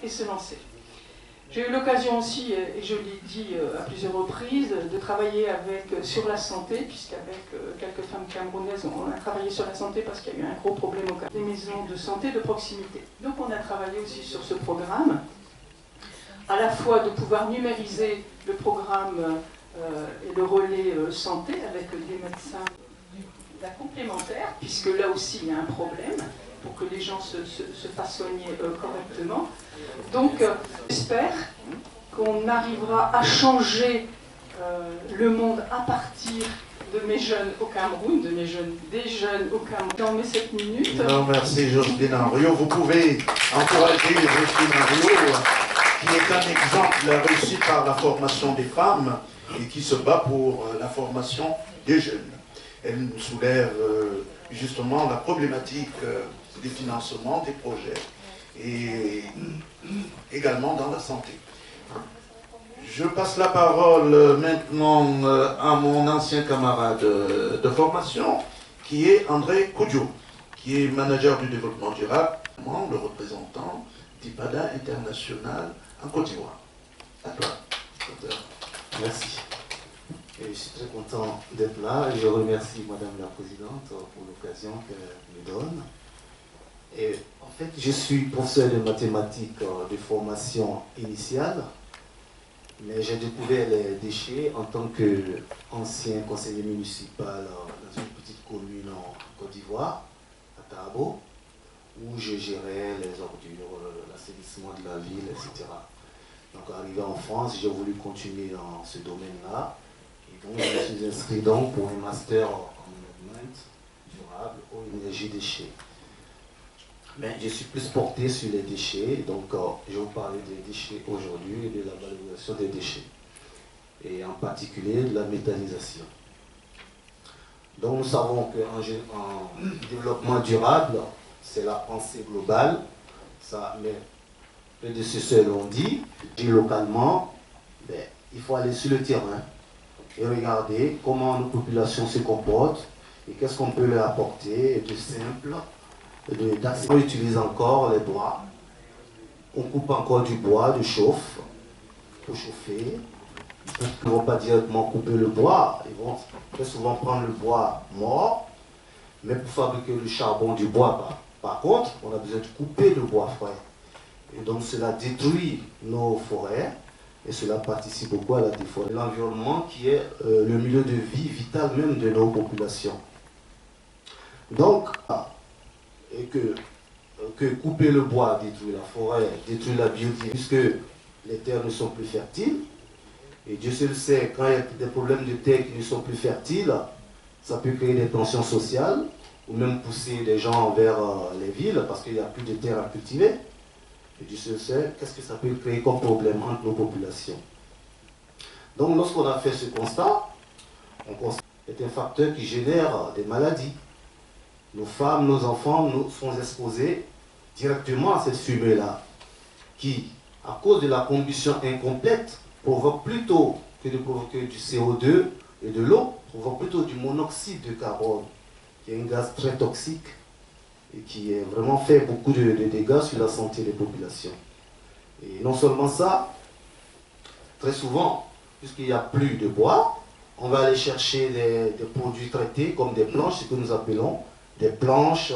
et se lancer. J'ai eu l'occasion aussi, et je l'ai dit à plusieurs reprises, de travailler sur la santé, puisqu'avec quelques femmes camerounaises, on a travaillé sur la santé parce qu'il y a eu un gros problème au Cameroun. Des maisons de santé de proximité. Donc on a travaillé aussi sur ce programme, à la fois de pouvoir numériser le programme et le relais santé avec des médecins la complémentaire, puisque là aussi il y a un problème pour que les gens se fassent soigner correctement. Donc j'espère qu'on arrivera à changer le monde à partir de mes jeunes au Cameroun, des jeunes au Cameroun. Dans mes 7 minutes. Non, merci Jocelyne Henriot. Vous pouvez encourager Jocelyne Henriot, qui est un exemple réussi par la formation des femmes et qui se bat pour la formation des jeunes. Elle nous soulève justement la problématique des financements, des projets et également dans la santé. Je passe la parole maintenant à mon ancien camarade de formation qui est André Koudjo, qui est manager du développement durable, le représentant d'IPADA International en Côte d'Ivoire. À toi. Merci. Et je suis très content d'être là et je remercie Madame la Présidente pour l'occasion qu'elle me donne. Et en fait, je suis professeur de mathématiques de formation initiale, mais j'ai découvert les déchets en tant qu'ancien conseiller municipal dans une petite commune en Côte d'Ivoire, à Tabo, où je gérais les ordures, l'assainissement de la ville, etc. Donc arrivé en France, j'ai voulu continuer dans ce domaine-là. Et donc je me suis inscrit donc pour un master en management durable aux énergies déchets. Mais je suis plus porté sur les déchets, donc je vais vous parler des déchets aujourd'hui et de la valorisation des déchets. Et en particulier de la méthanisation. Donc nous savons qu'en développement durable, c'est la pensée globale, ça, mais les prédécesseurs l'ont dit localement, ben, il faut aller sur le terrain et regarder comment nos populations se comportent et qu'est-ce qu'on peut leur apporter de simple, on utilise encore les bois, on coupe encore du bois de chauffe pour chauffer. Ils ne vont pas directement couper le bois, ils vont très souvent prendre le bois mort, mais pour fabriquer le charbon du bois, par contre, on a besoin de couper le bois frais. Et donc cela détruit nos forêts et cela participe beaucoup à la déforestation. L'environnement qui est le milieu de vie vital même de nos populations. Donc, et que couper le bois détruit la forêt, détruit la biodiversité, puisque les terres ne sont plus fertiles. Et Dieu seul sait, quand il y a des problèmes de terre qui ne sont plus fertiles, ça peut créer des tensions sociales, ou même pousser les gens vers les villes, parce qu'il n'y a plus de terre à cultiver. Et Dieu seul sait, qu'est-ce que ça peut créer comme problème entre nos populations. Donc lorsqu'on a fait ce constat, on constate que c'est un facteur qui génère des maladies. Nos femmes, nos enfants nous sont exposés directement à cette fumée-là, qui, à cause de la combustion incomplète, provoque plutôt que de provoquer du CO2 et de l'eau, provoque plutôt du monoxyde de carbone, qui est un gaz très toxique et qui est vraiment fait beaucoup de dégâts sur la santé des populations. Et non seulement ça, très souvent, puisqu'il n'y a plus de bois, on va aller chercher des produits traités comme des planches, ce que nous appelons des planches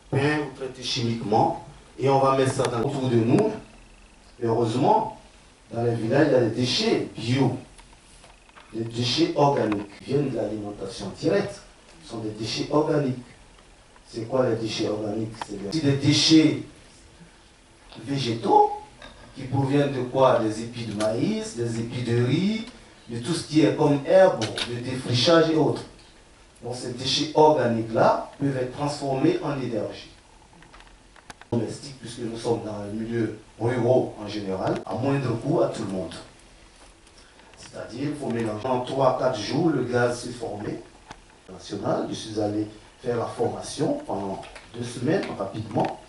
peintes ou traitées chimiquement, et on va mettre ça autour de nous. Et heureusement, dans les villages, il y a des déchets bio, des déchets organiques, qui viennent de l'alimentation directe. Ce sont des déchets organiques. C'est quoi les déchets organiques? C'est des déchets végétaux qui proviennent de quoi? Des épis de maïs, des épis de riz, de tout ce qui est comme herbe, de défrichage et autres. Donc ces déchets organiques-là peuvent être transformés en énergie domestique, puisque nous sommes dans le milieu ruraux en général, à moindre coût à tout le monde. C'est-à-dire qu'il faut mélanger en 3-4 jours, le gaz s'est formé. National, je suis allé faire la formation pendant 2 semaines rapidement.